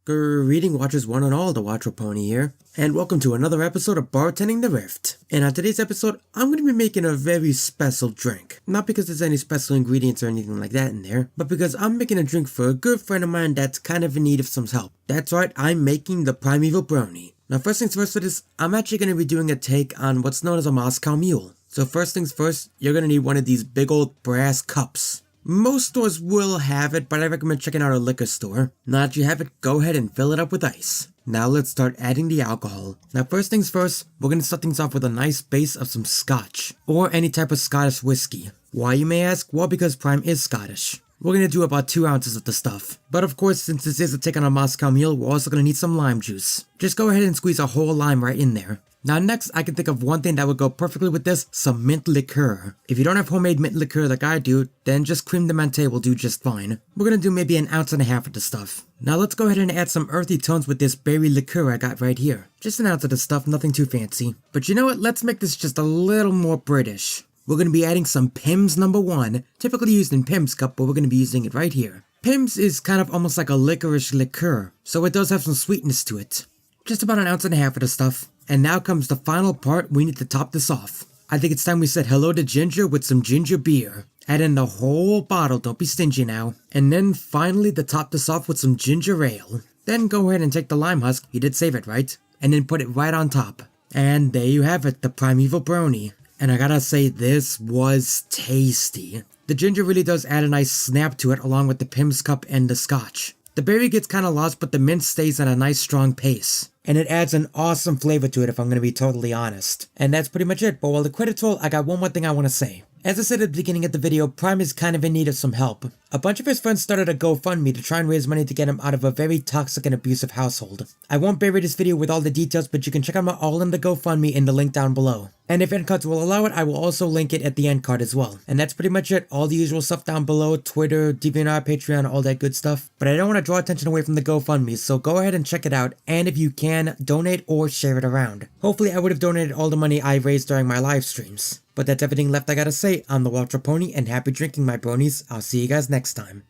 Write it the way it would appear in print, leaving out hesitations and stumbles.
Greeting watchers one and all, the Watchful Pony here, and welcome to another episode of Bartending the Rift. And on today's episode, I'm going to be making a very special drink. Not because there's any special ingredients or anything like that in there, but because I'm making a drink for a good friend of mine that's kind of in need of some help. That's right, I'm making the PrimeEvil Brony. Now first things first for this, I'm actually going to be doing a take on what's known as a Moscow Mule. So first things first, you're going to need one of these big old brass cups. Most stores will have it, but I recommend checking out a liquor store. Now that you have it, go ahead and fill it up with ice. Now let's start adding the alcohol. Now first things first, we're going to start things off with a nice base of some scotch, or any type of Scottish whiskey. Why, you may ask? Well, because Prime is Scottish. We're going to do about 2 ounces of the stuff. But of course, since this is a take on a Moscow Mule, we're also going to need some lime juice. Just go ahead and squeeze a whole lime right in there. Now next, I can think of one thing that would go perfectly with this, some mint liqueur. If you don't have homemade mint liqueur like I do, then just cream de menthe will do just fine. We're gonna do maybe 1.5 ounces of the stuff. Now let's go ahead and add some earthy tones with this berry liqueur I got right here. Just 1 ounce of the stuff, nothing too fancy. But you know what, let's make this just a little more British. We're gonna be adding some Pimm's No. 1, typically used in Pimm's cup, but we're gonna be using it right here. Pimm's is kind of almost like a licorice liqueur, so it does have some sweetness to it. Just about 1.5 ounces of the stuff. And now comes the final part, we need to top this off. I think it's time we said hello to ginger with some ginger beer. Add in the whole bottle, don't be stingy now. And then finally to top this off with some ginger ale. Then go ahead and take the lime husk, you did save it right? And then put it right on top. And there you have it, the PrimeEvil Brony. And I gotta say, this was tasty. The ginger really does add a nice snap to it along with the Pimm's cup and the scotch. The berry gets kinda lost, but the mint stays at a nice strong pace. And it adds an awesome flavor to it if I'm gonna be totally honest. And that's pretty much it, but while the credits roll, I got one more thing I wanna say. As I said at the beginning of the video, Prime is kind of in need of some help. A bunch of his friends started a GoFundMe to try and raise money to get him out of a very toxic and abusive household. I won't bury this video with all the details, but you can check them out all in the GoFundMe in the link down below. And if end cards will allow it, I will also link it at the end card as well. And that's pretty much it, all the usual stuff down below, Twitter, DeviantArt, Patreon, all that good stuff. But I don't want to draw attention away from the GoFundMe, so go ahead and check it out, and if you can, donate or share it around. Hopefully I would have donated all the money I raised during my live streams. But that's everything left I gotta say. I'm the Watchful Pony, and happy drinking, my bronies. I'll see you guys next time.